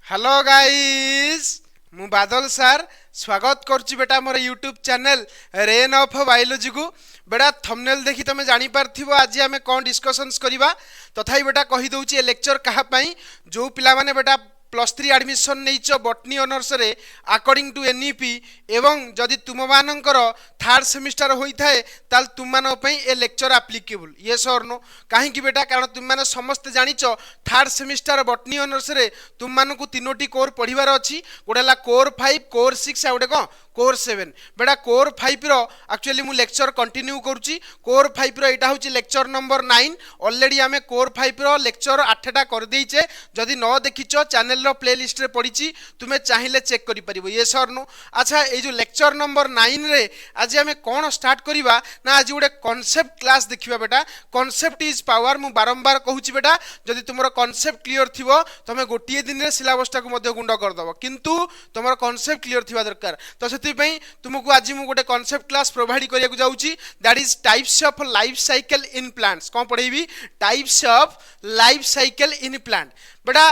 Hello guys मु बादल सार स्वागत करुच्ची बेटा मोर YouTube channel rain of biology को बेटा थंबनेल देखि तमे जानि पारथिबो आज आमे कोन डिस्कशंस करिबा तथाई बेटा कहि दउची ए लेक्चर कहा पई जो पिला माने बेटा +3 एडमिशन नहींच बटनी ऑनर्स रे अकॉर्डिंग टू एनईपी एवं जदि तुम मानकर थर्ड सेमिस्टर होता है ताल तुम मान ए लेक्चर एप्लिकेबल येस और नो कहीं बेटा कारण तुम मैंने समस्ते जानिच थर्ड सेमिस्टर बटनी ऑनर्स रे तुम मानक तीनोटी कोर पढ़िबार अच्छी गोटे कोर 5 कोर 6 आ गोटे कौन कोर 7 बेटा कोर 5 रो एक्चुअली मु लेक्चर कंटिन्यू करुच्ची कोर 5 रो एटा होची लेक्चर नंबर 9 ऑलरेडी आमे कोर 5 रो लेक्चर 8टा कर देइचे जदि न देखिचो चैनल रो प्लेलिस्ट रे पड़ीची तुमे चाहिले चेक करि परिबो ये सर नो अच्छा ए जो लेक्चर नंबर 9 रे आज आमे कोन स्टार्ट करिबा ना आज गोटे कांसेप्ट क्लास देखिबा बेटा कांसेप्ट इज पावर मु बारंबार कहूची बेटा जदि तुमरो कांसेप्ट क्लियर थिबो तमे गोटिए दिन रे सिलेबस टा को मध्ये गुंड कर दबो किंतु तुमरो कांसेप्ट क्लियर थिबा दरकार तो तुमको आज मुझे गोटे कॉन्सेप्ट क्लास प्रोवाइड करिया जाऊँगी that is types of life cycle in plants कौन पढ़ेबी types of life cycle in plant बेटा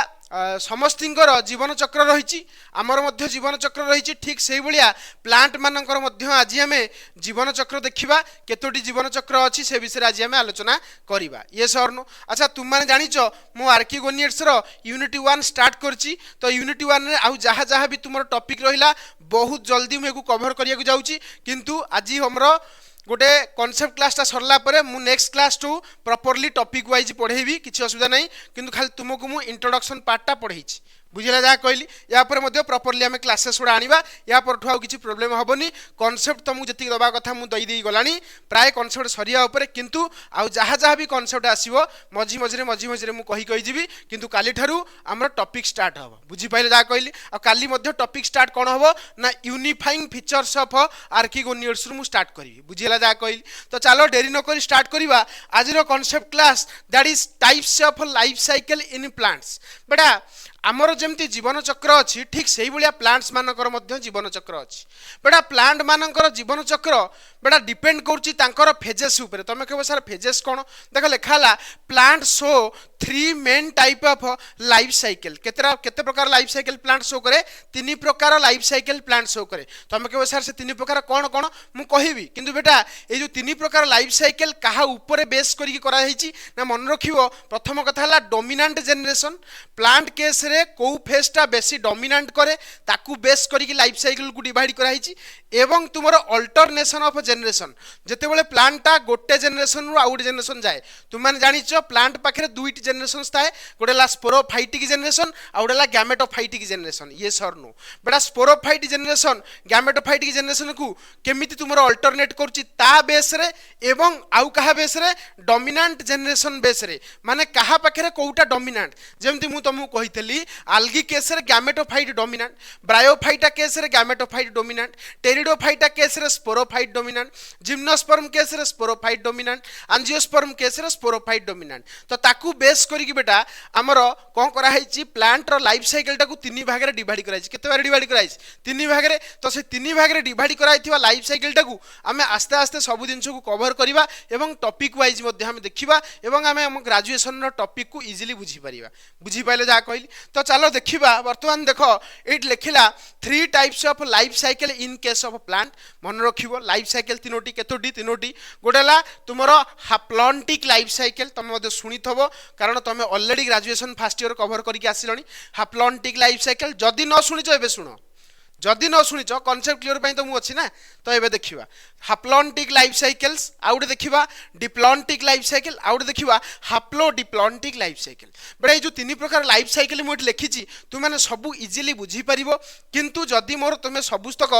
समस्तर जीवन चक्र रही आमर मध्य जीवन चक्र रही ठीक से भाया प्लांट मानकर मध्य आज आम जीवन चक्र देखा केतोटी जीवन चक्र अच्छी से विषय आज आम आलोचना करवा ये सर नो अच्छा तुम मैंने जाच मु आर्किगोनियट्स यूनिट 1 स्टार्ट करची तो यूनिट 1 रे आउ जहाँ जहाँ भी तुम टॉपिक रहा बहुत जल्दी मुझे कवर करिया जाऊँगी किंतु आज हमरो गोटे कॉन्सेप्ट क्लासटा सरला परे मु नेक्स्ट क्लास टू प्रॉपर्ली टॉपिक वाइज पढ़ेबी किसी असुविधा नहीं किंतु खाली तुमको मु इंट्रोडक्शन पार्टा पढ़ेई बुझेगा जहाँ कहली या प्रॉपर्ली आम क्लासेस गुड़ा आनिबा या पर आउ किसी प्रोब्लेम हेनी कॉन्सेप्ट तुमको जी दबा कथा मुझे गलानी प्राय कॉन्सेप्ट सरिया उपरे किंतु आउ जहाँ जहाँ भी कॉन्सेप्ट आसीबो मझी मझे मु कही जीवी किंतु काली ठारू आमर टॉपिक स्टार्ट हम बुझीपारे जहाँ कहली आ काली टॉपिक स्टार्ट कौन हम ना यूनिफाइंग फीचर्स ऑफ आर्किगोनियट्स रु स्टार्ट करी बुझेगा जहाँ कहली तो चलो डेरी नक स्टार्ट करवा आज concept class that is types of life cycle in plants बेटा आमर जमती जीवन चक्र अच्छी ठीक से भाया प्लांट्स मानकर जीवन चक्र अच्छी बेटा प्लांट मानकर जीवन चक्र बेटा डिपेंड कर फेजेस उपर तुम कह सर फेजेस कौन देख लिखाला plant show 3 main type of life cycle केते प्रकार लाइफ साइकिल प्लांट शो करे 3 प्रकार लाइफ साइकिल प्लांट शो करे तुम कह सर से 3 प्रकार कौन कौन मु कहबी किंतु बेटा ये जो 3 प्रकार लाइफ साइकिल कहा ऊपर बेस करी करा हेची ना मन रखियो प्रथम कथा हला डोमिनेंट जनरेशन प्लांट केस रे को फेजटा बेसी डोमिनेंट करे ताकू बेस करी लाइफ साइकिल को डिवाइड करा हेची एवं तुमर अल्टरनेशन ऑफ जनरेशन जेते बेले प्लांटटा गोटे जनरेशन रु आउट जनरेशन जाए तुम माने जानिचो प्लांट पाखरे दुईटी जनरेशन थाए गोटे ला स्पोरोफाइटिक जनरेशन आ गोटे ला गैमेटोफाइटिक जनरेशन ये सर नो बेटा स्पोरोफाइटिक जनरेशन गैमेटोफाइटिक जनरेशन को केमिति तुमर अल्टरनेट करछि ता बेस रे एवं आउ कहा बेस रे डोमिनेंट जनरेशन बेस रे माने कहा पाखरे कोउटा डोमिनेंट जेमति मु तुमको कहितली आल्गी केस रे गैमेटोफाइट डोमिनेंट ब्रायोफाइटा केस रे गैमेटोफाइट डोमिनेंट टेरिडोफाइटा केस रे स्पोरोफाइट डोमिनेंट जिम्नोस्पर्म केस रे स्पोरोफाइट डोमिनेंट एंजियोस्पर्म केस रे स्पोरोफाइट डोमिनेंट तो ताकू बेस करिक बेटा आमर कौन करा हेची प्लांट रो लाइफ साइकिल टाकू 3 भाग रे डिवाइड कराइछि केते बार डिवाइड कराइछि 3 भाग रे तो से 3 भाग रे डिवाइड कराइथिबा लाइफ साइकिल टाकू आमे आस्ते आस्ते सब जिंस को कवर करिबा एवं टॉपिक वाइज मध्ये हम देखिबा एवं आमे हम ग्रेजुएशन रो टॉपिक को इजीली बुझी परिबा बुझी पाइले जा कहली तो चलो देखिबा वर्तमान देखो एट लिखिला 3 types of life cycle in case of plant मन रखिबो लाइफ साइकिल तीनोटी केतोटी तीनोटी गोटेला तुमरो हाप्लॉन्टिक लाइफ साइकिल तुम मध्ये सुनिथबो कारण तुम already graduation first year cover करके आसिलनी हाप्लॉन्टिक लाइफ साइकिल जदि न सुनिचो एबे सुनो जदि न शुणिच कॉन्सेप्ट क्लियर तो मुझे अच्छी ना तो ये देखा हाप्लॉन्टिक लाइफ साइकिल्स आउट देखा डिप्लॉन्टिक लाइफ साइकिल आउट देखा हाप्लो डिप्लॉन्टिक लाइफ साइकिल बेटा ये जो 3 प्रकार लाइफ साइकिल मुझे लिखी तुमने सब इजिली बुझीपर किंतु जदि मोर तुम सबुस्तक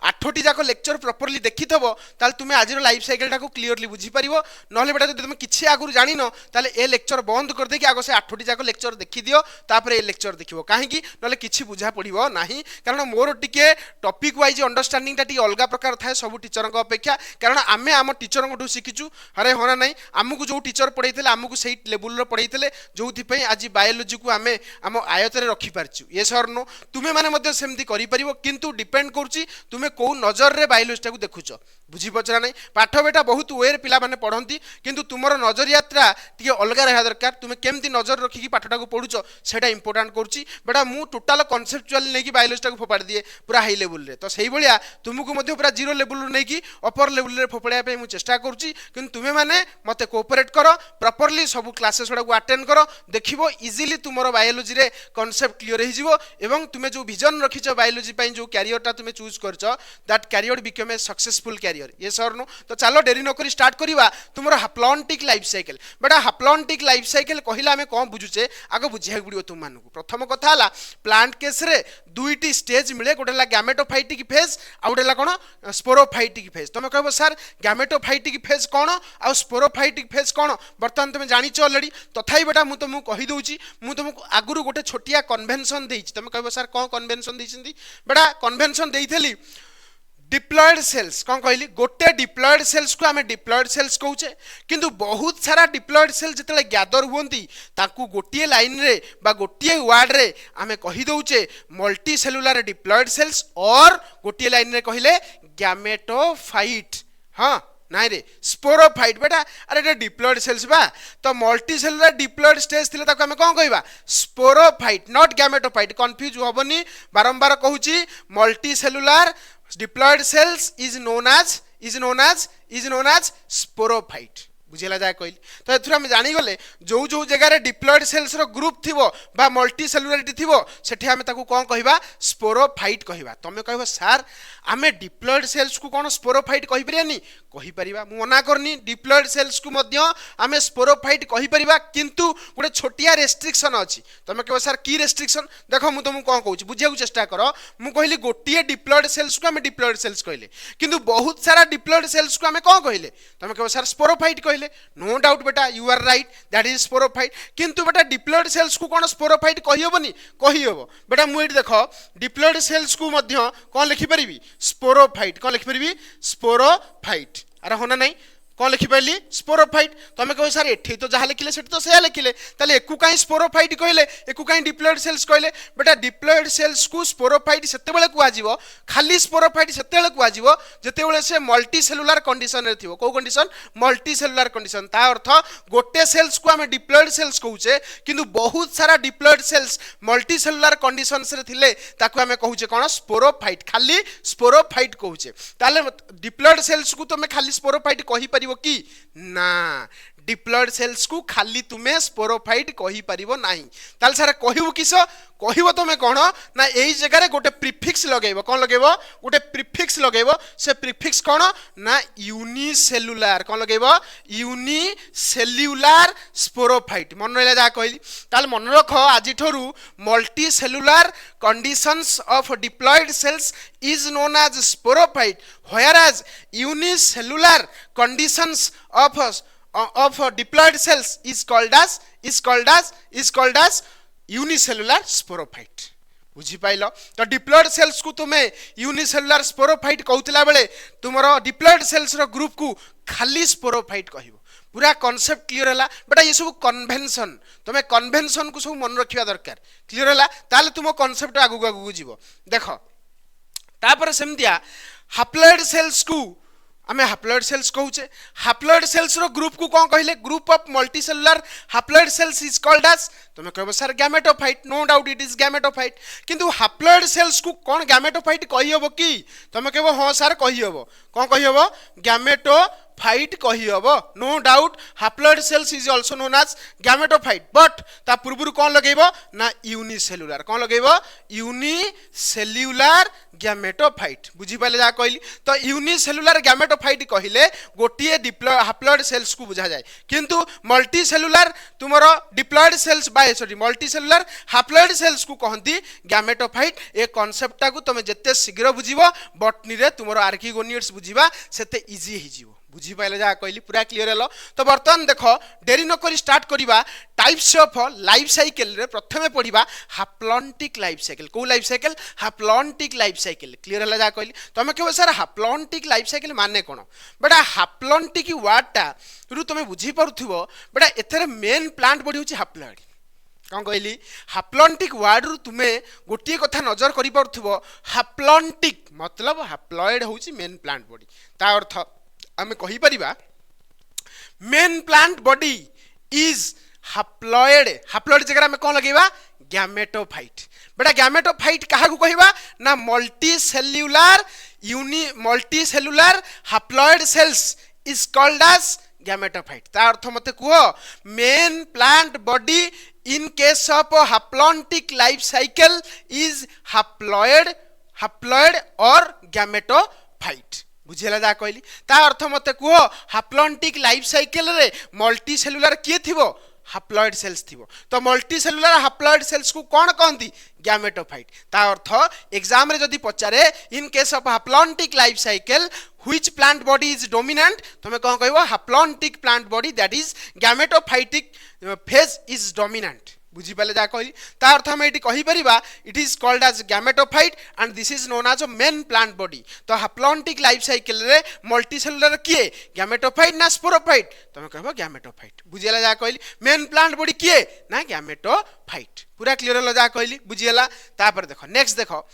8टी जाक लेक्चर प्रॉपर्ली देखी थबो ताल तुम आज लाइफ साइकिल टाको क्लियरली बुझीपर ना बेटा जब तुम किसी आगु जान ताले ए लेक्चर बंद कर देकी आग से 8टी जाक लेक्चर देखी दियो तापर ए लेक्चर देखिबो काहेकि नले किछि बुझा पड़िबो नाही कारण मोर टिके टॉपिक वाइज अंडरस्टैंडिंग टी अलग प्रकार थाए सब टीचर अपेक्षा कारण आम आम टीचर शिखीचु अरे हाँ ना आमको जो टीचर पढ़ाई आमको से लेवल पढ़ाई जो आज बायोलोजी को आम आम आयत रखिपारछु ये सर नो तुम्हें मैंने सेमती किंतु डिपेंड करुच्ची तुम्हें कौ नजर रे बायोलोजी को देखुच बुझीपार ना पाठ बेटा बहुत वेर पिला माने पढ़ती किंतु तुमर नजरियात्रा टी अलग रहा दरकार तुम्हें केमती नजर रखिकी पाठटा को पढ़ुच से इंपोर्टाट करुच्ची बेटा मु टोटाल कनसेप्चुअल नहीं बायोलोजी को फोपाड़ी दिए पूरा हाई लेवल रे तो सही भाया तुमको पूरा जीरो लेवल नहीं अपर लेवल रे फोपाड़ा मुझे चेष्टा करुच्ची किंतु तुम्हें मैंने मत कोऑपरेट कर प्रॉपर्ली सब क्लासेस गुड़ा अटेंड कर देखिबो इजीली तुमर बायोलोजी रे कॉन्सेप्ट क्लियर हो एवं तुम्हें जो विजन रखिछ बायोलोजी जो कैरियरटा तुम्हें चूज करछ that career become a successful career ये सर नो तो चलो डेरी न करी स्टार्ट करिवा तुमर हाप्लॉन्टिक लाइफ साइकिल बेटा हाप्लॉन्टिक लाइफ साइकिल कहला आमे कोन बुझुचे आगो बुझिया गुडियो तुम मानकु प्रथम कथा हला प्लांट केस रे दुईटी स्टेज मिले गोटे ला गैमेटोफाइटिक फेज आ गोटे ला कोन स्पोरोफाइटिक फेज तुम कहबो सर गैमेटोफाइटिक फेज कोन आ स्पोरोफाइटिक फेज कोन बर्तमान तुम जानिछ ऑलरेडी तथाई बेटा मु तुमको कहि दउची मु तुमको आगुरु गोटे छोटिया कन्वेंशन देइछि तुम कहबो सर कोन कन्वेंशन देइछिंदी बेटा कन्वेंशन देइथली डिप्लॉयड सेल्स कौन कहली गोटे डिप्लॉयड सेल्स को आम डिप्लॉयड सेल्स कहूचे किंतु बहुत सारा डिप्लॉयड सेल जिते गैदर हुंती ताकू गोटे लाइन रे बा गोटे वर्ड रे आम कही दउचे मल्टी सेलुलर डिप्लॉयड सेल्स और गोटे लाइन रे कहले गैमेटोफाइट हाँ नाई रे स्पोरोफाइट बेटा अरे डिप्लॉयड सेल्स बा तो मल्टी सेलुलर डिप्लॉयड स्टेज थिले ताको हमें कोन कहबा स्पोरोफाइट नॉट गैमेटोफाइट कंफ्यूज होबनी बारंबार कहूची multi cellular diploid cells is known as sporophyte बुझेला जाए कहली तो एथुर हम जानी गले जो जो जगह रे डिप्लॉयड सेल्स रो ग्रुप थिवो बा मल्टी सेलुलरिटी थिवो सेठी हमें ताकू कोन कहबा स्पोरोफाइट कहबा तमे कहबो सर आमे डिप्लॉयड सेल्स को कोन स्पोरोफाइट कहि परियानी कहि परिबा मु मना करनी डिप्लॉयड सेल्स को मध्य आमे स्पोरोफाइट कहि परिबा किंतु गोटे छोटिया रेस्ट्रिक्शन अछि तमे कहबो सर की रेस्ट्रिक्शन देखो मु तुमको कोन कहूची बुझिया चेष्टा करो मु कहली गोटिए डिप्लॉयड सेल्स को आमे डिप्लॉयड सेल्स कहले किंतु बहुत सारा डिप्लॉयड सेल्स को आमे कोन कहले तमे कहबो सर स्पोरोफाइट कहले नो डाउट बेटा you are right that is sporophyte किंतु बेटा डिप्लॉयड सेल्स को कोन स्पोरोफाइट कहि होबनी कहि होबो बेटा मु एठी देखो डिप्लॉयड सेल्स को मध्य कोन लिखि परिबी स्पोरोफाइट कोन लिखि परिबी स्पोरोफाइट अरे होना नहीं कौन लिखिपाली स्पोरोफाइट तुम कह सर एठी तो जहाँ लिखिले सेठी तो से लिखिले ताले एकु काई स्पोरोफाइट कहले एकु काई डिप्लॉयड सेल्स कहले बेटा डिप्लॉयड सेल्स को स्पोरोफाइट सेते बेले को आजिवो खाली स्पोरोफाइट सेते बेले को आजिवो जते बेले से मल्टी सेलुलर कंडीशन रे थिवो को कंडीशन मल्टी सेलुलर कंडीशन ता अर्थ गोटे सेल्स को हमें डिप्लॉयड सेल्स कहूचे किंतु बहुत सारा diploid cells multicellular conditions रे थिले ताकू हमें कहूचे कोन स्पोरोफाइट खाली स्पोरोफाइट कहूचे ताले डिप्लॉयड सेल्स को तुम खाली स्पोरोफाइट कहि कि ना डिप्लॉयड सेल्स को खाली तुम्हें स्पोरोफाइट कहि परिबो नाही ताल सारा कहिबो किस कहिबो तुम कोन ना एई जगह रे गोटे प्रीफिक्स लगेबो कोन लगेबो गोटे प्रीफिक्स लगेबो से प्रीफिक्स कोन ना यूनिसेलुलर कोन लगेबो यूनिसेल्युलर स्पोरोफाइट मन रहला जा कहली ताल मन रख आज ठरू multicellular conditions of diploid cells is known as sporophyte whereas unicellular conditions of diploid cells is called as unicellular sporophyte बुझी पाइल तो डिप्लॉयड सेल्स को तुम्हें यूनिसेलुलर स्पोरोफाइट कहउतला बेले तुमरो डिप्लॉयड सेल्स रो ग्रुप को खाली स्पोरोफाइट कहिबो पूरा कांसेप्ट क्लियर हला बेटा ये सब कन्वेंशन तुम्हें कन्वेंशन को सब मन रखिया दरकार क्लियर हला ताले तुम कांसेप्ट आगु आगु जीवो देखो तापर सेमतिया हाप्लॉयड सेल्स को आमे हाप्लॉयड सेल्स कहूचे हाप्लॉयड सेल्स रो ग्रुप को कौन कहले group of multi cellular haploid cells is called as तुम कहबो sir gametophyte no doubt it is gametophyte किंतु हाप्लॉयड सेल्स को कौन गैमेटोफाइट कहि हबो कि तुम कहबो हां सर कहि हबो कौन कहि हबो गैमेटोफाइट कहि हबो no doubt haploid cells is also known as gametophyte but ता पूर्वरु कौन लगेबो ना यूनिसेलुलर कौन लगेबो यूनिसेल्युलर गैमेटोफाइट बुझी पाले जा कहली तो यूनिसेलुलर गैमेटोफाइट कहिले गोटिए हाप्लॉयड सेल्स को बुझा जाए किंतु मल्टी सेलुलर तुमरो diploid cells by sorry multi cellular haploid cells को कहंती गैमेटोफाइट ए कांसेप्ट को तुम जत्ते शीघ्र बुझिबो बॉटनी रे तुमरो आर्किगोनियड्स बुझिबा सेते इजी हि जिवो बुझी पाइले जा कहली पूरा क्लियर हेलो। तो बर्तमान देखो डेरी न करी स्टार्ट करिबा टाइप्स ऑफ लाइफ साइकिल रे प्रथमे पढ़िबा हाप्लॉन्टिक लाइफ साइकिल। को life cycle? Haplontic life cycle. Clear होला जा कहली। तमे कहबो सर हाप्लॉन्टिक लाइफ साइकिल माने कोन? बेटा हाप्लॉन्टिक वर्डटा रु तमे बुझी परुथिबो बेटा एथरे मेन प्लांट बॉडी होची हाप्लॉइड। कौन कहली? हाप्लॉन्टिक वर्ड रु तुमे गोटे कथा नजर करि परुथिबो हाप्लॉन्टिक मतलब हाप्लॉइड होची मेन प्लांट बॉडी। ता अर्थ आमे कहि परिबा main plant body is haploid. Haploid जगह में कौन लगेगा? गैमेटोफाइट। बेटा गैमेटोफाइट कहा को कहिबा ना multi cellular haploid cells is called as gametophyte. ता अर्थ मते कहो main plant body in case of haplontic life cycle is haploid और गैमेटोफाइट। बुझेला जा कहली। ता अर्थ मते कहो हाप्लॉन्टिक लाइफ साइकिल रे मल्टी सेल्युलर किए थिबो? हाप्लॉइड सेल्स थिबो। तो मल्टी सेल्युलर हाप्लॉइड सेल्स को कौन कहंती? गैमेटोफाइट। ता अर्थ एग्जाम रे जदी पचारे in case of haplontic life cycle which plant body is dominant तमे कौन कहबो? Haplontic plant body that is gametophytic phase is dominant. बुझी पाले जा कहली। ता अर्थ हम एटी कहि परिबा it is called as gametophyte and this is known as a main plant body. तो हाप्लॉन्टिक लाइफ साइकिल रे मल्टी सेल्युलर किए? गैमेटोफाइट ना स्पोरोफाइट? तमे कहबो गैमेटोफाइट। बुझिला जा कहली। मेन प्लांट बॉडी किए? ना गैमेटोफाइट। पूरा क्लियर होला जा कहली। बुझिला। तापर देखो नेक्स्ट देखो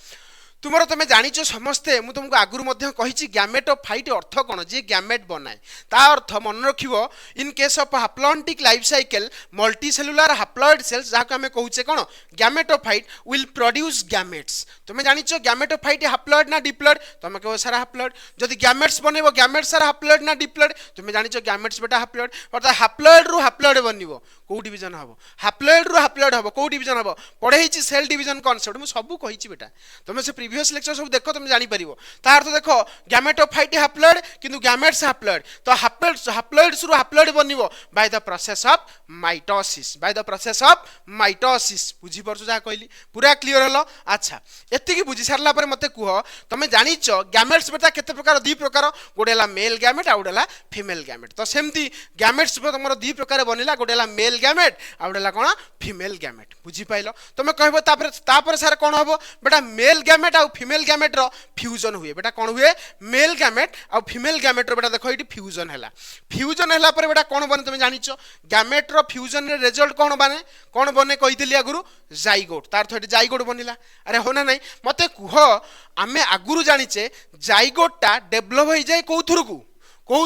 तुमर तुम जानिच समस्ते मु तुमको आगुरु मध्य कहिछि गैमेटोफाइट अर्थ कोन? जे गैमेट बनाए। ता अर्थ मन रखिबो in case of haplontic life cycle multi cellular haploid cells जाको हमें कहूचे कोन? Gametophyte will produce gametes. तुम जानिच गैमेटोफाइट हाप्लॉइड ना डिप्लॉइड? तुम कहो सर हाप्लॉइड। जदि गैमेट्स बनेबो गैमेट्स सर हाप्लॉइड ना डिप्लॉइड? तुम जानिच गैमेट्स बेटा हाप्लॉइड। अर्थात हाप्लॉइड रु हाप्लॉइड बनिबो को डिवीजन हबो? हाप्लॉइड रु हाप्लॉइड हबो को डिवीजन हबो? पढेइछि सेल डिवीजन कॉन्सेप्ट मु सब कहिछि बेटा। तुम से प्रीवियस लेक्चर सब देखो तुम जानि परिबो। ता अर्थ देखो गैमेटोफाइट हाप्लॉइड किंतु गैमेट्स हाप्लॉइड। तो हाप्लॉइड रु हाप्लॉइड बनिबो by the process of mitosis. By the process of mitosis. बुझी परछु जा कहली। पूरा क्लियर हलो। अच्छा एति की बुझी सारला पर मते कुहो तुम जानिच गैमेट्स बेटा केते प्रकार? दी प्रकार। गोडेला मेल गैमेट आ गोडेला फीमेल गैमेट। तो सेमती गैमेट्स तुमरो दी प्रकार बनिला। गोडेला मेल गैमेट आ गोडेला कोन? Female gamete. बुझी पाइलो? तुम कहबो तापर सर कोन हबो? बेटा मेल गैमेट आ फीमेल गैमेट रो फ्यूजन हुए। बेटा कोन हुए? मेल गैमेट आ फीमेल गैमेट रो बेटा देखो एटी फ्यूजन हैला। फ्यूजन हैला पर बेटा कोन बने तुम जानिच? गैमेट रो फ्यूजन रे रिजल्ट कोन बने? कोन बने कहितली आगुरु? जाइगोट। तार तो एटी जाइगोट बनिला। अरे होना नहीं मते कुहो आमे आगुरु जानिचे जाइगोटटा डेवलप होई जाय को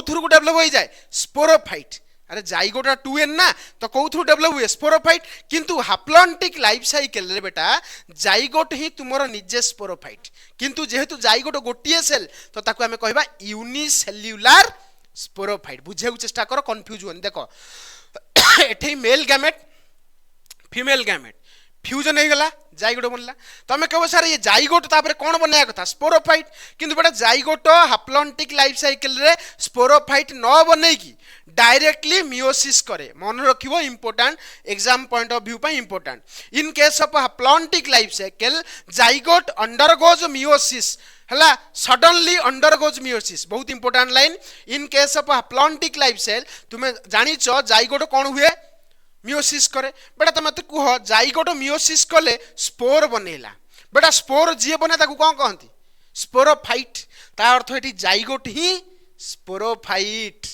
थुरु डेवलप होई जाय? स्पोरोफाइट। अरे जाइगोटा 2n ना तो कौ थ्रू डेवलप हुए? स्पोरोफाइट। किंतु हाप्लॉन्टिक लाइफ साइकिल रे बेटा जाइगोट ही तुमरो निजे स्पोरोफाइट। किंतु जेहेतु जाइगोट गोटिए सेल तो ताकू हमें कहबा यूनिसेल्युलर स्पोरोफाइट। बुझे चेष्टा करो कंफ्यूज होनी। देखो एठे male gamete female gamete fusion हो गला जाइगोट बनला। तुम कहो सर ये जाइगोट तापर कौन बनाया कथा? स्पोरोफाइट। किंतु बेटा जाइगोट हाप्लॉन्टिक लाइफ साइकिल रे स्पोरोफाइट न बनेकी डायरेक्टली मियोसिस करे। मन रखिबो important exam point of view पे important. In case of haplontic life cycle zygote undergoes meiosis हला सडनली अंडरगोज मियोसिस। बहुत important line. In case of haplontic life cell तुम जानिच जाइगोट कौन हुए? मियोसिस करे। बेटा तुम मत कुह जाइगोट मियोसिस कले स्पोर बनेला। बेटा स्पोर जी बने ताकू कौन कहती? स्पोरोफाइट। ता अर्थ एटी जाइगोट ही स्पोरोफाइट।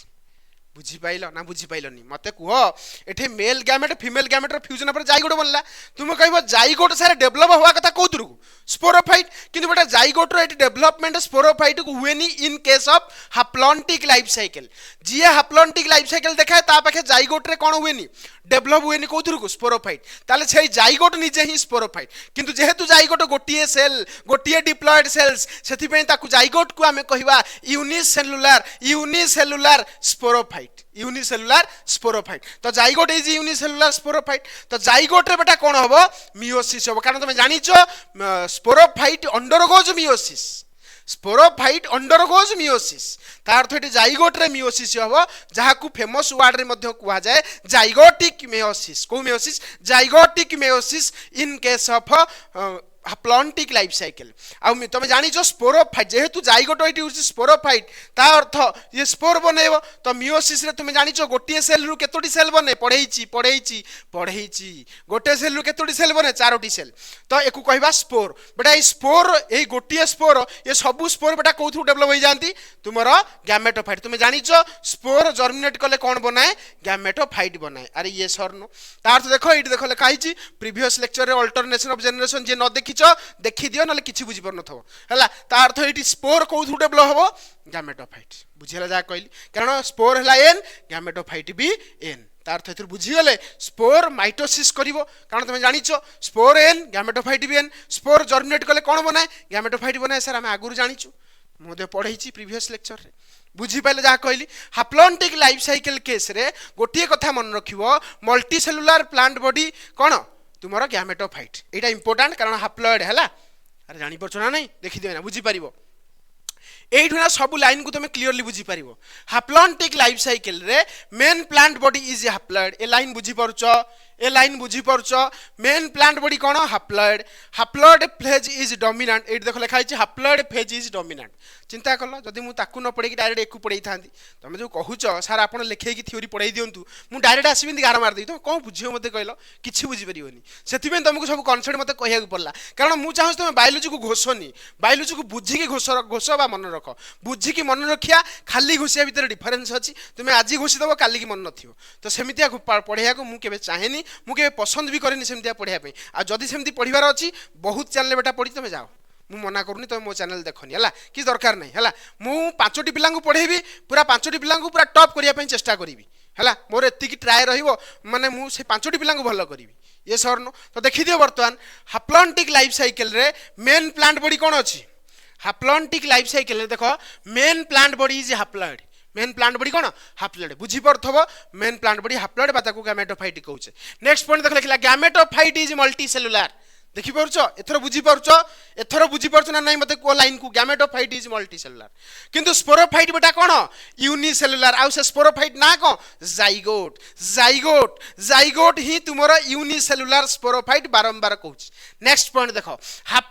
बुझी पाइल ना? बुझी पाइलनी? मते कुह एठे मेल गैमेट फीमेल गैमेट रो फ्यूजन पर जाइगोट बनला। तुम कहबो जाइगोट सारे डेवलप हुआ कथा कोथरु? स्पोरोफाइट। किंतु बेटा जाइगोट रो एटी डेवलपमेंट स्पोरोफाइट को हुएनी in case of haplontic life cycle. जी हाप्लॉन्टिक लाइफ साइकिल देखाए ता पाखे जाइगोट रे कोन हुएनी? डेवलप हुएनी कोथरु को? स्पोरोफाइट। ताले छै जाइगोट निजे ही स्पोरोफाइट। किंतु जेहेतु जाइगोट गोटिए सेल गोटिए डिप्लॉयड सेल्स सेथि पे ताकू जाइगोट को हमें कहबा यूनिसेल्युलर स्पोरोफाइट। Unicellular sporophyte. तो जाइगोट इज यूनिसेल्युलर स्पोरोफाइट। तो जाइगोट रे बेटा कोन हबो? मियोसिस हबो। कारण तुम जानिचो sporophyte undergoes meiosis. Sporophyte undergoes meiosis. तार अर्थ एटी जाइगोट रे मियोसिस हबो जहाकू फेमस वर्ड रे मध्य कुआ जाय जाइगोटिक मेयोसिस। को meiosis? Zygotic meiosis in case of haplontic life cycle आ तुम जानी स्पोरोफाइट जेहेतु जाइगोट ये हूँ स्पोरोफाइट ता अर्थ ये स्पोर बनइब तो मियोसिस रे तुम जानी गोटे सेल रु केतोटी सेल बने पढ़ेची गोटे सेल रु केतोटी सेल बने 4टी सेल तो एक कहवा स्पोर बेटा ये स्पोर यही गोटे स्पोर ये सबू स्पोर बेटा कौन डेभलप हो जाती तुम गैमेटोफाइट तुम जानी स्पोर जर्मिनेट कले कौन बनाए गैमेटोफाइट बनाए अरे ये सर नो तार तो देखो ये देख लिखाई प्रीवियस लेक्चर रे अल्टरनेशन ऑफ जनरेशन जे न देखी देखी दियो ना किसी बुझी पार नथो हला तार अर्थ ये स्पोर कौन डेभलप हम गैमेटोफाइट बुझीला जहाँ कहली कारण स्पोर है एन गैमेटोफाइट भी एन तार अर्थ ये बुझीगले स्पोर माइटोसिस करिवो कारण तुम जानिच स्पोर एन गैमेटोफाइट भी एन स्पोर जर्मिनेट कले कौन बनाए गैमेटोफाइट बनाए सर आम आगुरी जानिचु मुझे पढ़ाई प्रीवियस लेक्चर रे बुझीपारे जहाँ कहली हाप्लॉन्टिक लाइफ साइकिल केस रे गोटे कथा मन रखिवो मल्टी सेलुलर प्लांट बॉडी कौन तुम गैमेटोफाइट यहाँ इंपोर्टाट कारण हाप्लॉइड है अरे जापर ना नहीं देखीदे ना बुझीपार ये सब लाइन को तुम क्लीयरली बुझीपार हाप्लॉन्टिक लाइफ साइकिल रे main plant body is haploid ए लाइन बुझीपारुच ए लाइन बुझीपारुच मेन प्लांट बॉडी कौन हाप्लॉइड फेज इज डोमिनेंट ये देख लिखाई हाप्लॉइड फेज इज डोमिनेंट चिंता कल जदि मुझे न पढ़े डायरेक्ट एक पढ़ाई था तुम जो कहूच सार आप लिखे थ्योरी पढ़ाई दिंतु मुझे डायरेक्ट आसमी गार मारदेवी तुम कौन बुझ मत कहल कि बुझीपार से तुमको सब कनसेप्ट मत कह पड़ा कारण मुझे चाहूँ तुम बायोलोजी को घोषनी बायोलोजी को बुझिकी घोष घोष बा मन रख बुझिकी मन रखिया खाली घोषिया भितर डिफरेन्स अच्छी तुम्हें आज घोषिदेव काली की मन न तो सेमती पढ़ाया को मुझे चाहेनी मुझे पसंद भी करेनि सेमती पढ़ाई आदि सेमती पढ़ार अच्छी बहुत चैनल बेटा पढ़ी तुम जाओ मु मना करूनी तुम मो चैनल देखनी है कि दरकार नहीं है मु 5टी पिला पढ़ेबी पूरा 5टी पिला पूरा टॉप करने चेष्टा करी है मोर एति ट्राए रहिबो माने मु से 5टी पिला भल करी ये सर नो तो देखी दियो बर्तमान हाप्लॉन्टिक लाइफ साइकिल रे मेन प्लांट बॉडी कौन अच्छी हाप्लॉन्टिक लाइफ साइकिल रे देखो main plant body is haploid main plant body कौन हाप्लॉइड बुझी पड़थबो मेन प्लांट बॉडी हाप्लॉइड बा ताको गैमेटोफाइट कहउचे नेक्स्ट पॉइंट देख लिखला गैमेटोफाइट इज मल्टी सेलुलर देखी पारुच एथर बुझी पारुच ना नहीं मते को लाइन को गैमेटोफाइट इज मल्टी सेलुलर किंतु स्पोरोफाइट बेटा कौन यूनिसेलुलर आउ से स्पोरोफाइट ना कौन जाइगोट जाइगोट जाइगोट ही तुमरो यूनिसेलुलर स्पोरोफाइट बारंबार कहउछ नेक्स्ट पॉइंट देखो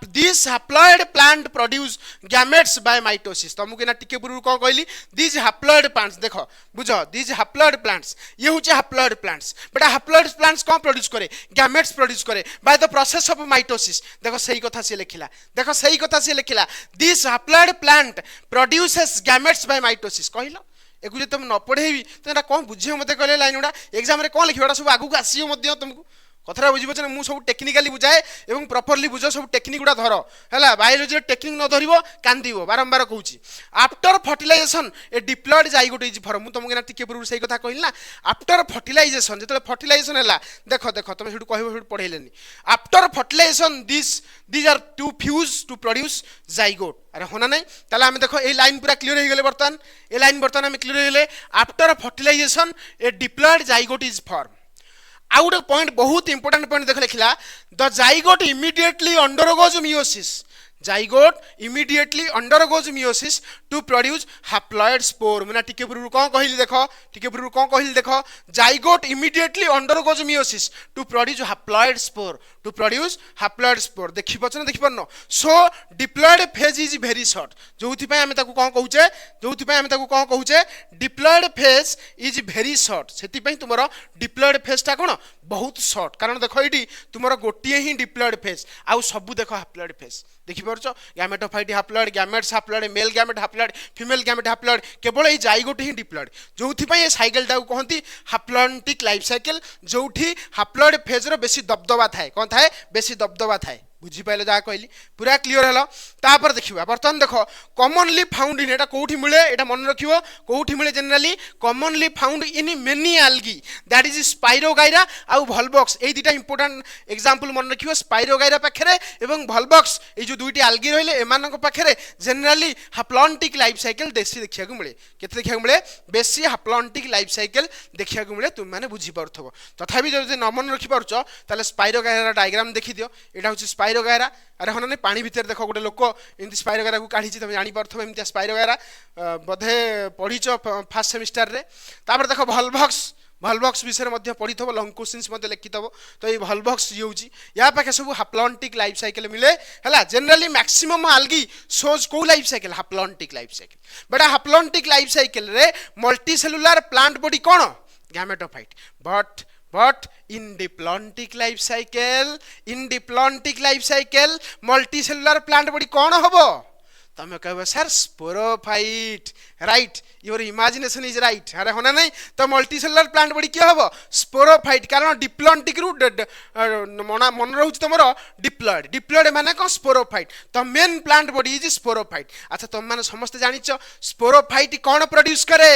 this haploid plant produce gametes by mitosis तुमको ना टिके पूर्व कौन कहली दिस हाप्लॉइड प्लांट्स देखो बुझो दिस हाप्लॉइड प्लांट्स ये होचे हाप्लॉइड प्लांट्स बेटा हाप्लॉइड प्लांट्स कौन प्रोड्यूस करे गैमेट्स प्रोड्यूस करे by the process of mitosis देखो सही कथा से लिखिला देखो सही कथा से लिखिला this haploid plant produces gametes by mitosis कहलो एक जे तुम न पढ़ेबी तो कौन बुझे मते कहले लाइन गुड़ा एग्जाम रे कौन लिखिबा सब आगु आसीयो मध्य तुमको कथा बुझीपार मुझे सब टेक्निकाली बुझाए और प्रॉपर्ली बुझ सब टेक्निक गुड़ा धर है बायोलॉजी टेक्निक न धर कांदीब बारंबार कहूँ after fertilization a diploid zygote is form मुझे तुमको टिके पूर्व से कथा कहली ना आफ्टर फर्टिलाइजेशन जो फर्टिलाइजेशन है देख देख तुम से कह पढ़ेनि after fertilization these are two fuse to produce zygote अरे होना नहीं ताले आम देखो ये लाइन पूरा क्लियर हो गले बर्तमान ये लाइन बर्तमान आम क्लियर हो गले after fertilization a diploid zygote is form आउ गोटे पॉइंट बहुत इंपोर्टेंट पॉइंट देख लिखला the zygote immediately undergoes meiosis zygote immediately undergoes meiosis to produce haploid spore मैंने टिके पूर्व कौन कहली देखो टिके पूर्व कौन कहली देखो zygote immediately undergoes meiosis to produce haploid spore to produce haploid spore देखि पछ ना देखि परनो so diploid phase is very short जोथि पय हम ताको कौन कहूचे जोथि पय हम ताको कौन कहूचे diploid phase is very short सेति पय तुमरो डिप्लॉयड फेज ता कोन बहुत शॉर्ट कारण देखो एटी तुमरो गोटिए ही डिप्लॉयड फेज आउ सब देखो हाप्लॉइड फेज देखि परछ gametophyte haploid gametes haploid male gamete haploid female gamete haploid केवल ये जाइगोट ही डिप्लॉयड जोथि पय ये साइकिल ता कहंती हाप्लॉन्टिक लाइफ साइकिल जोठी हाप्लॉइड फेज रो बेसी दबदबा थाए कोन थाए बेसी दबदबा थाए बुझीपारे जहाँ कहली पूरा क्लीयर है तापर देखा बर्तमान देख कॉमनली फाउंड इन एटा कोठी मिले एटा मन रखियो कोठी मिले generally commonly found in many algae that is spirogyra आउ भलबॉक्स ए दुटा इंपोर्टेंट एग्जांपल मन रखियो स्पाइरोगाइरा पाखरे एवं भलबॉक्स ए जो दुईटी आल्गी रहिले एमानक पाखरे जनरली हाप्लॉन्टिक लाइफ साइकिल देसी देखिया को मिले केते देखिया को मिले बेसी हाप्लॉन्टिक लाइफ साइकिल देखिया को मिले तुम माने बुझी परथबो तथापि जदि न मन रखि परछ ताले स्पाइरोगाइरा डायग्राम देखि दियो एटा होची स्पाइरोगाइरा अरे हाँ पानी भितर देख गोटे लोक एमती स्पाइरोगाइरा को काढ़ी तुम जापर एमती स्पाइरोगाइरा बोधे पढ़ीच फास्ट सेमिस्टर रे तापर देख भलबॉक्स भलबक्स विषय में पढ़ी थो लंग क्वेश्चंस मते लिखि थो तो ये भलबक्स ये होची या पाखे सब हाप्लॉन्टिक लाइफ साइकिल मिले हला जनरली मैक्सिमम आल्गी सोज को life cycle haplontic life cycle बेटा हाप्लॉन्टिक लाइफ साइकिल रे multi cellular plant body cone gametophyte but in diplontic life cycle multicellular plant body कौन होबो तमे कहबो sir sporophyte right your imagination is right अरे होना नहीं तो मल्टीसेलुलर प्लांट बॉडी क्या होबो स्पोरोफाइट कारण डिप्लॉन्टिक रु मन रहउछ तमरो डिप्लॉयड माने को स्पोरोफाइट तो main plant body is sporophyte अच्छा तुम माने समस्त जानिचो स्पोरोफाइट कौन प्रोड्यूस करे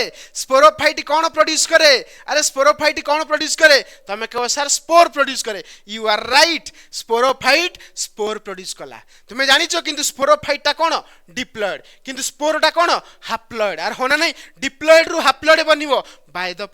अरे स्पोरोफाइट कौन प्रोड्यूस करे तमे कहबो सर स्पोर प्रोड्यूस करे you are right sporophyte spore produce कला तुमे जानिचो किंतु स्पोरोफाइट ता कौन डिप्लॉयड किंतु स्पोरटा कौन हाप्लॉयड आर होना नहीं डिप्लॉयड रु haploid बनिवो by the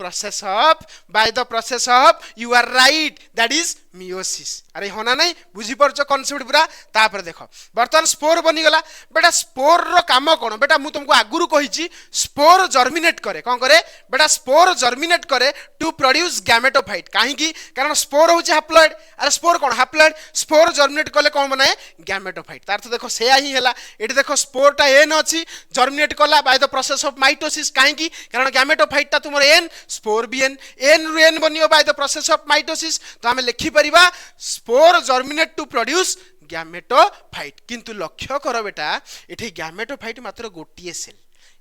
process of you are right that is meiosis अरे होना नहीं बुझी परछो कांसेप्ट पूरा तापर देखो बर्तमान स्पोर बनी गला बेटा स्पोर रो काम कोन बेटा मु तुमको आगुरु कहिची स्पोर जर्मिनेट करे कोन करे बेटा स्पोर जर्मिनेट करे टू प्रोड्यूस गैमेटोफाइट काहे की कारण स्पोर होची हाप्लॉयड अरे स्पोर कोन हाप्लॉयड स्पोर जर्मिनेट करले कोन बनाए गैमेटोफाइट तार तो देखो सेया ही हैला एठी देखो स्पोरटा एन अछि जर्मिनेट कला by the process of mitosis काहे की कारण गैमेटोफाइट ता तुमर एन स्पोर भी एन रु एन बनियो by the process of mitosis तो हमें लिखि परिबा spore germinate to produce gametophyte किंतु लक्ष्य कर बेटा एठी गैमेटोफाइट मात्र गोटिए cell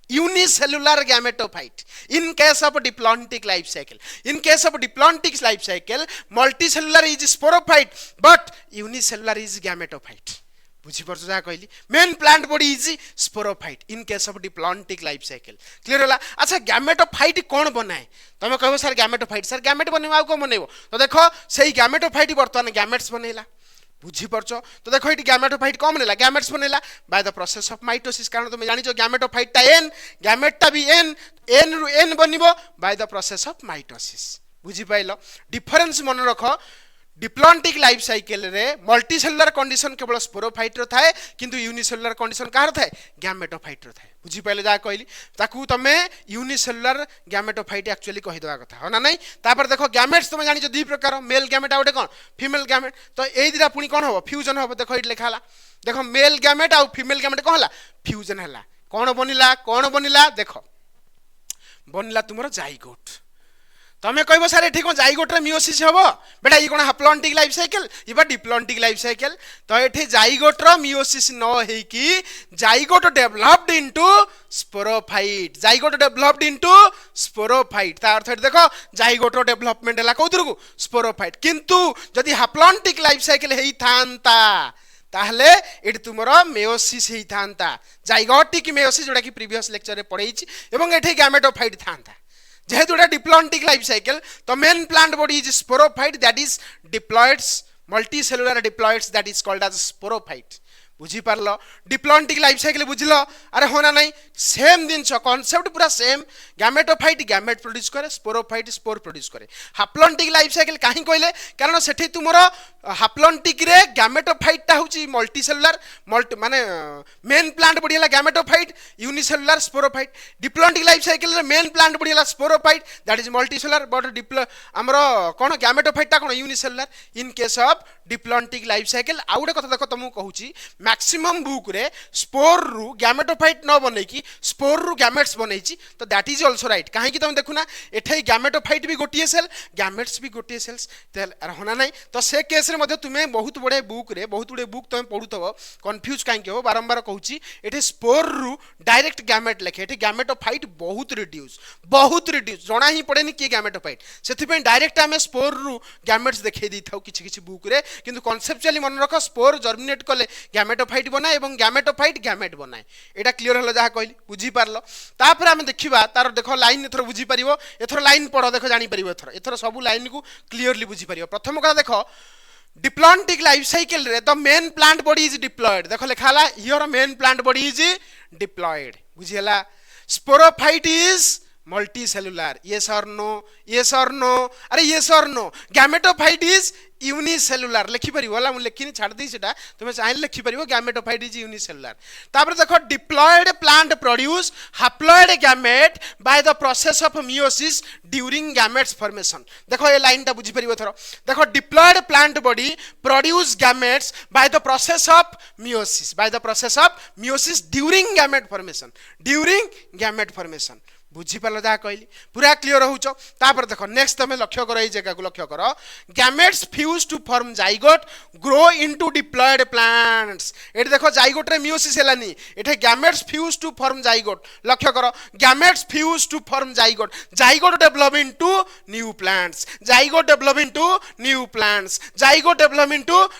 unicellular gametophyte in case of diplontic life cycle multicellular is sporophyte but unicellular is gametophyte बुझी परछ जा कहली main plant body is sporophyte in case of diplontic life cycle clear होला अच्छा गैमेटोफाइट कौन बनाए तमे कहबो सर गैमेट बनेबा को बनेबो तो देखो सेही गैमेटोफाइट वर्तमान गैमेट्स बनेला बुझी परछ तो देखो इटी गैमेटोफाइट कौन बनेला गैमेट्स बनेला by the process of mitosis कारण तुम जानिचो गैमेटोफाइट ता एन गैमेट ता भी एन रु एन बनिबो by the process of mitosis बुझी पाइलो डिफरेंस मन रखो डिप्लॉन्टिक लाइफ साइकिल रे मल्टीसेलुलर कंडीशन केवल स्पोरोफाइट रो थाए किंतु यूनिसेलुलर कंडीशन कार थाए गैमेटोफाइट रो थाए बुझी पाइले जा कहली ताकू तमे यूनिसेलुलर गैमेटोफाइट एक्चुअली कहि देबा कथा होना नहीं तापर देखो गैमेट्स तुम जानिचो दुई प्रकार मेल गैमेट आउटे कोन फीमेल गैमेट तो एई दिरा पुनी कोन होबो फ्यूजन होबो देखो इट लिखाला देखो मेल गैमेट आ फीमेल गैमेट कोन हला फ्यूजन हला कोन बनिला देखो बनिला तुमरो जाइगोट तमे कहबो सर एठी कोन जाइगोट रे मियोसिस हबो बेटा ई कोन हाप्लॉन्टिक लाइफ साइकिल इबा डिप्लॉन्टिक लाइफ साइकिल तो एठी जाइगोट रो मियोसिस न हेई की जाइगोट डेवलप्ड इनटू स्पोरोफाइट ता अर्थ देखो जाइगोट रो डेवलपमेंट हला कोदुर को स्पोरोफाइट किंतु जदी हाप्लॉन्टिक लाइफ साइकिल हेई थांता ताहले एठी तुमरो मेयोसिस हेई थांता जाइगोटिक मेयोसिस जोडा की प्रीवियस लेक्चर रे पढेइछि एवं एठी गैमेटोफाइट थांता जेहेतु एटा डिप्लॉन्टिक लाइफ साइकिल तो main plant body is sporophyte that is diploids multicellular diploids that is called as sporophyte बुझी पारलो डिप्लॉन्टिक लाइफ साइकिल बुझलो अरे होना नहीं सेम दिन कांसेप्ट पूरा सेम गैमेटोफाइट गैमेट प्रोड्यूस करे स्पोरोफाइट स्पोर प्रोड्यूस करे हाप्लॉन्टिक लाइफ साइकिल काहे कहले कारण सेठी तुमरो हाप्लॉन्टिक रे गैमेटोफाइट ता होची मल्टीसेलुलर माने मेन प्लांट बॉडी हला gametophyte unicellular sporophyte diplontic life cycle रे मेन प्लांट बॉडी हला sporophyte that is multicellular but हमरो कोन गैमेटोफाइट ता कोन unicellular in case of diplontic life cycle आउडे कथा देखो तुमको कहूची मैक्सिमम बुक रे स्पोर रु गैमेटोफाइट न बनै की स्पोर रु गैमेट्स बनैछि तो दैट इज आल्सो राइट काहे की तुम देखुना एठै गैमेटोफाइट भी गोटिए सेल गैमेट्स भी गोटिए सेल्स तेल होना नहीं तो से केस रे मध्ये तुमे बहुत बडे बुक तुम पढुतबो कंफ्यूज काहे के हो बारंबार कहूची एठै स्पोर रु डायरेक्ट गैमेट लेखे एठै गैमेटोफाइट बहुत रिड्यूस जणा ही पड़ेनी के गैमेटोफाइट सेथि पे डायरेक्ट हमें स्पोर रु गैमेट्स देखै दी थाउ किछि किछि बुक रे किंतु कांसेप्चुअली मन रखो स्पोर जर्मिनेट कले गैमेटोफाइट बनाए एवं गैमेटोफाइट गैमेट बनाए एटा क्लियर हलो जहा कहली बुझी पारलो तापर हम देखिबा तार देखो लाइन एथर बुझी परिबो एथर लाइन पढो देखो जानि परिबो एथर सब लाइन को क्लियरली बुझी परिबो प्रथम कथा देखो डिप्लॉन्टिक लाइफ साइकिल रे the main plant body is diploid देखो लिखाला here main plant body is diploid बुझी हला sporophyte is multicellular yes or no अरे yes or no gametophyte is यूनिसेलुलार लिखि परिबो होला मु लिखिनी छाड़ दी सेटा तुमे चाहि लिखि परिबो गैमेटोफाइट इज यूनिसेलुलार तापर देखो diploid plant produce haploid gamete by the process of meiosis during gametes formation देखो ये लाइन टा बुझी परिबो थरो देखो diploid plant body produce gametes by the process of meiosis during gamete formation बुझी पाल जहाँ कहली पूरा क्लियर हो तापर देखो नेक्स्ट तुम लक्ष्य कर जगह को लक्ष्य कर gametes fuse to form zygote grow into diploid plants ये देखो जाइगोट रे मियोसिस हेलानी एठे gametes fuse to form zygote लक्ष्य कर gametes fuse to form zygote develop into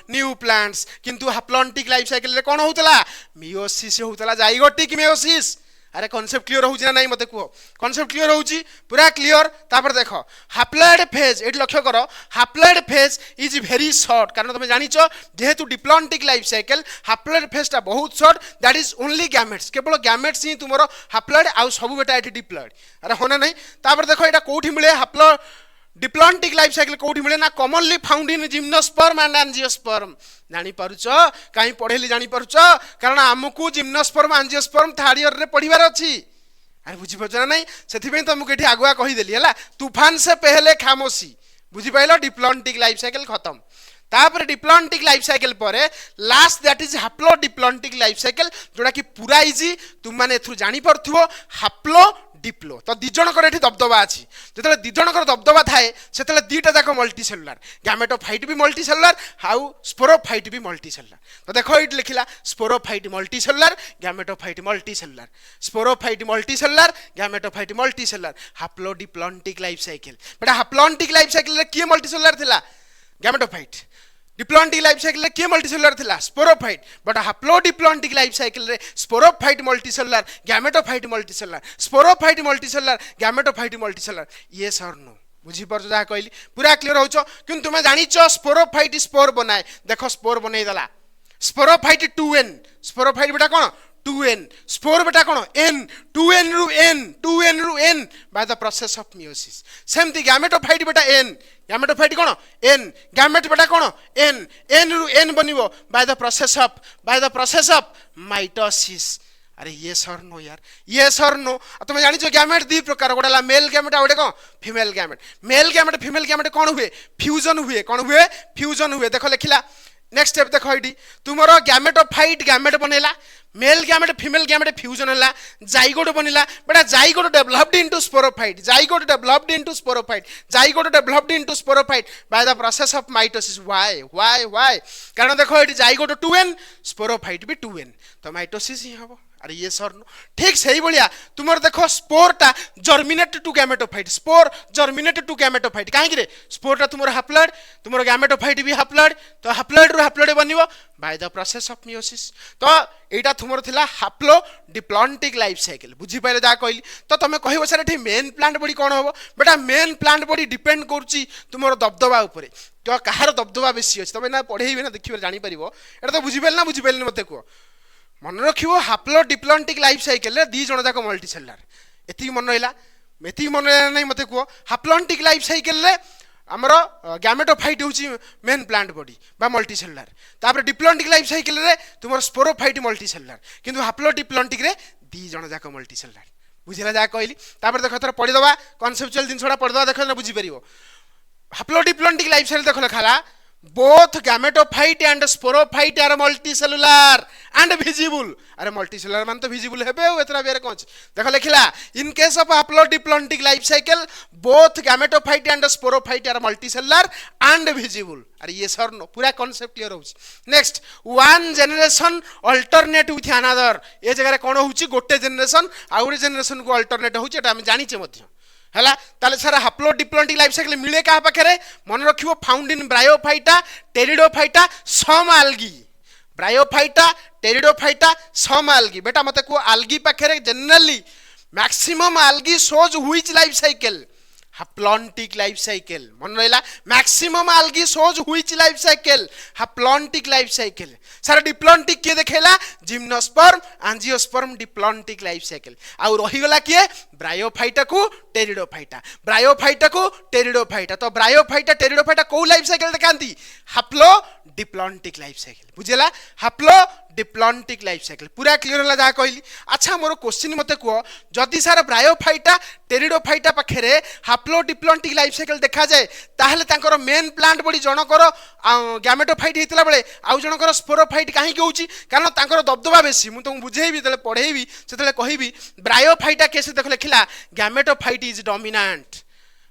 new plants किंतु हैप्लॉन्टिक लाइफ साइकिल रे कोन होतला मियोसिस होतला जाइगोटिक मियोसिस अरे कॉन्सेप्ट क्लियर होउची ना नहीं मते कहो कॉन्सेप्ट क्लियर होउची पूरा क्लियर तापर देखो हैप्लॉयड फेज एट लक्ष्य करो haploid phase is very short कारण तुम जानिचो जेहेतु diplontic life cycle haploid phase टा बहुत short that is only gametes केवल गैमेट्स ही तुमरो हैप्लॉयड आ सब बेटा एठी डिप्लॉयड अरे होना नहीं तापर देखो एटा कोठी मिले हैप्लॉयड डिप्लॉन्टिक लाइफ साइकिल कोठी मिले ना commonly found in gymnosperm and angiosperm जानी पारुछ काई पढ़ेली जानी पारुछ कारण हमकु जिम्नोस्पर्म एंजियोस्पर्म थर्ड ईयर रे पढ़िबार अछि अरे बुझी पछ ना नहीं सेथि पे तुमको एठी आगुआ कहि देली हला तूफान से पहले खामोशी बुझी पाइलो डिप्लॉन्टिक लाइफ साइकिल खत्म तापर डिप्लॉन्टिक लाइफ साइकिल परे last that is haplo diplontic life cycle जोड़ा कि पूरा इजी तुम माने एथु जानी परथुओ हैप्लो डिप्लो तो दी जनकर एठी दबदबा अछि जेतले दी जनकर दबदबा थाए सेतले दीटा जाक मल्टी सेलुलर गैमेटोफाइट भी मल्टी सेलुलर हाउ स्पोरोफाइट भी मल्टी सेलुलर तो देखो इट लिखिला sporophyte multicellular gametophyte multicellular sporophyte multicellular gametophyte multicellular haplo diplontic life cycle बेटा हैप्लॉन्टिक लाइफ साइकिल रे की मल्टी सेलुलर थिला गैमेटोफाइट डिप्लॉन्टिक लाइफ साइकिल के मल्टीसेलुलर थिला sporophyte but haplo diplontic life cycle रे sporophyte multicellular gametophyte multicellular sporophyte multicellular gametophyte multicellular yes or no बुझी पर जहा कहली पूरा क्लियर होचो किंतु तुम जानिचो स्पोरोफाइट स्पोर बनाए देखो स्पोर बनै दला स्पोरोफाइट 2n स्पोरोफाइट बेटा कोन 2n स्पोर बेटा कोन n 2n रू n by the process of meiosis सेमती गैमेटोफाइट बेटा n गैमेटोफाइट कोन n गैमेट बेटा कोन n रू n बनिवो by the process of mitosis अरे यस और नो यार यस और नो तुम जानिचो गैमेट दी प्रकार गोडला मेल गैमेट आ गोटे कोन फीमेल गैमेट फीमेल गैमेट कोन हुए फ्यूजन हुए देखो लिखिला नेक्स्ट स्टेप देखो इडी तुमरो गैमेटोफाइट गैमेट बनेला mail gamete female gamete fusion हला जाइगोट बनिला बेटा zygote developed into sporophyte bye the process of mitosis why कारण देखो इडी जाइगोट 2n स्पोरोफाइट भी 2n तो माइटोसिस ही हबो अरे ये सर नो ठीक सही बोलिया तुमर देखो स्पोरटा जर्मिनेट टू गैमेटोफाइट काहे रे स्पोरटा तुमर हैप्लॉयड तुमर गैमेटोफाइट भी हैप्लॉयड तो हैप्लॉयड रो हैप्लॉयड बनिवो by the process of meiosis तो एटा तुमर थिला हैप्लो डिप्लॉन्टिक लाइफ साइकिल बुझी पाइले जा कहली तो तमे कहिबो सर एठी मेन प्लांट बॉडी कोन होबो बेटा मेन प्लांट बॉडी डिपेंड करची तुमर दबदबा ऊपर तो कहार दबदबा बेसी अछि तमे ना पढेइबे ना देखिबे जानि परिबो एटा तो बुझी पाइले मते को मन रखियो हैप्लो डिप्लॉन्टिक लाइफ साइकिल रे दी जण जाक मल्टी सेलुलर एति मन रहिला नहीं मते को हैप्लॉन्टिक लाइफ साइकिल रे हमरो गैमेटोफाइट होची मेन प्लांट बॉडी बा मल्टी सेलुलर तापर डिप्लॉन्टिक लाइफ साइकिल रे तुमर स्पोरोफाइट मल्टी सेलुलर किंतु हैप्लो डिप्लॉन्टिक रे दी जण जाक मल्टी सेलुलर बुझिला जा कहली तापर देखो तोरा पढि दबा कांसेप्चुअल दिन छोड़ा पढि दबा देखो ना बुझी परिबो हैप्लो डिप्लॉन्टिक लाइफ साइकिल देखो लिखाला both gametophyte and sporophyte are multicellular and visible अरे multicellular मान तो visible हेबे एतरा बेरे कोन देखो लिखला in case of haplodiplontic life cycle both gametophyte and sporophyte are multicellular and visible अरे ये सर नो पूरा कांसेप्ट क्लियर होउछ next one generation alternate with another ए जगह रे कोन होउची गोटे जनरेशन आ गोटे जनरेशन को अल्टरनेट होउची एटा हम जानि छे मध्य हला ताले सारा हैप्लो डिप्लॉन्टिक लाइफ साइकिल मिले का पाखरे मन रखिबो found in bryophyta pteridophyta some algae bryophyta pteridophyta some algae बेटा मते को आल्गी पाखरे generally maximum algae shows which life cycle haplontic life cycle मन रहिला maximum algae shows which life cycle haplontic life cycle सारा डिप्लॉन्टिक के देखेला gymnosperm angiosperm diplontic life cycle आ रही गला के ब्रायोफाइटा को टेरिडोफाइटा, ब्रायोफाइटा को टेरिडोफाइटा। तो ब्रायोफाइटा टेरिडोफाइटा को लाइफ साइकिल देखांती हाप्लो डिप्लॉन्टिक लाइफ साइकिल, बुझेला हाप्लो डिप्लॉन्टिक लाइफ साइकिल पूरा क्लियर होला जहाँ कहली। अच्छा मोर क्वेश्चन मते कह जदि सार ब्रायोफाइटा टेरिडोफाइटा पाखे हाप्लो डिप्लॉन्टिक लाइफ साइकिल देखा जाए ताहले तांकर मेन प्लांट बॉडी जनकर गैमेटोफाइट हेतिला बेले आउ जनकर स्पोरोफाइट काहे कि होची कारण तांकर दबदबा बेसी। मु तुमको बुझेइबी तले पढेइबी सेतले कहिबी ब्रायोफाइटा केस देख लिखला gametophyte is dominant.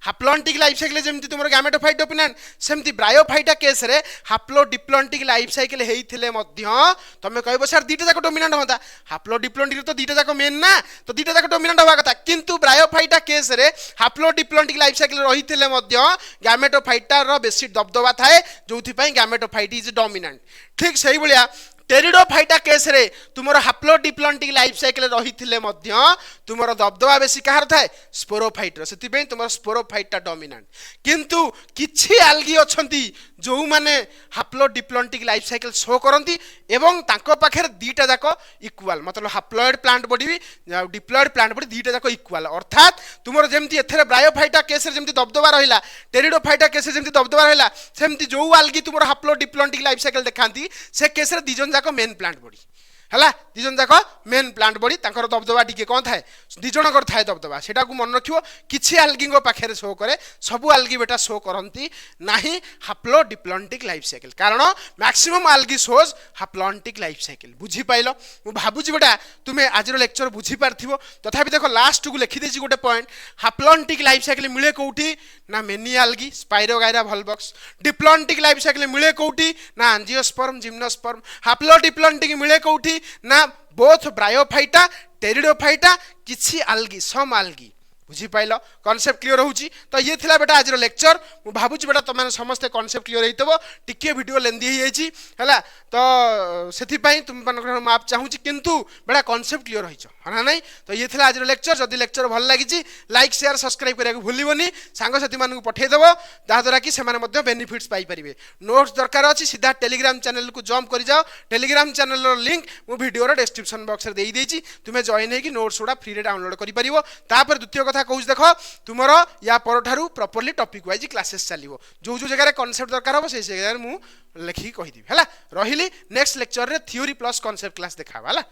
Haplontic life cycle जमती तुम गैमेटोफाइट डोमिनेंट सेमती ब्रायोफाइटा केस रे हाप्लो डिप्लॉन्टिक लाइफ साइकिल हेइथिले मध्य तमे कहबो सर दीटा जाक डोमिनेंट होता हाप्लो डिप्लॉन्टिक तो दीटा जाक मेन ना तो दीटा जाक डोमिनेंट होवा कथा किंतु ब्रायोफाइटा केस रे हाप्लो डिप्लॉन्टिक लाइफ साइकिल रहिथिले मध्य गैमेटोफाइटा रो बेसी दबदबा थाए जोथि पई गैमेटोफाइट इज डोमिनेंट। ठीक सही भलिया टेरिडोफाइटा केस रे तुमर हाप्लो डिप्लॉन्टिक लाइफ साइकिल रहिथिले मध्य तुमर दबदबा बेसी कहार थाए स्पोरोफाइट रो सेति पई तुमर स्पोरोफाइटा डोमिनेंट। किंतु किछि आल्गी अछंती जो माने haplo diplontic life cycle show करंती एवं तांको पाखर दीटा जाक इक्वल मतलब हाप्लॉइड प्लांट बॉडी भी डिप्लॉइड प्लांट बॉडी दीटा जाक इक्वल अर्थात तुमर जेमती एथरे ब्रायोफाइटा केस रे जेमती दबदबा रहिला टेरिडोफाइटा केस रे जेमती दबदबा रहिला सेमती जो आल्गी तुमर हाप्लो डिप्लॉन्टिक लाइफ साइकिल देखांती से केस रे दिजन जाक मेन प्लांट बॉडी हला दिजन जाक मेन प्लांट बॉडी तांकर दबदबा टिके कोन थाए दिजन कर थाए दबदबा सेटा को मन रखियो किछि आल्गी को पाखरे शो करे सब आल्गी बेटा शो करंती नाही हाप्लो डिप्लॉन्टिक लाइफ साइकिल कारण maximum algae shows हाप्लॉन्टिक life cycle बुझी पाइलो। मु भाबुची बेटा तुमे आज लेक्चर बुझी पारथिबो तथापि देखो लास्ट को लिखि देछि गोटे पॉइंट हाप्लॉन्टिक लाइफ साइकिल मिले कोठी ना many algae spirogyra volvox diplontic life cycle मिले कोठी ना एंजियोस्पर्म जिम्नोस्पर्म हाप्लो डिप्लॉन्टिक मिले कोठी ना बोथ ब्रायोफाइटा टेरिडोफाइटा किछि आल्गी सम आल्गी बुझी पाइल कॉन्सेप्ट क्लियर होउची। तो ये थिला बेटा आज लेक्चर मु भाबुची बेटा तुम मैंने समस्त कॉन्सेप्ट क्लियर हेतबो टिके वीडियो लेंदी हे जाइची हला तो सेथि पई तुम मन माप चाहूची किंतु बेटा कॉन्सेप्ट क्लियर होइछ हना नहीं। तो ये थिला आज लेक्चर जदी लेक्चर भल लागिची लाइक शेयर सब्सक्राइब करिया को भूलिबोनी सांग साथी मानन को पठे देबो जा द्वारा कि से माने मध्ये बेनिफिट्स पाई परिबे। नोट्स दरकार अछि सीधा टेलीग्राम चैनल को जंप करि जाओ टेलीग्राम चैनल रो लिंक मु वीडियो रो डिस्क्रिप्शन बॉक्स रे देई देची तुमे जॉइन हे कि नोट्स उडा फ्री रे डाउनलोड करि परिबो। तापर द्वितीय कथा कहूँ देख तुमर या परठारू प्रॉपर्ली टॉपिक वाइज क्लासेस चलिवो जो जो जगह कॉन्सेप्ट दरकार हो से जगह मु लिखि कहि दिबी हला रहिली नेक्स्ट लेक्चर रे थ्योरी प्लस कॉन्सेप्ट क्लास देखाबा हला।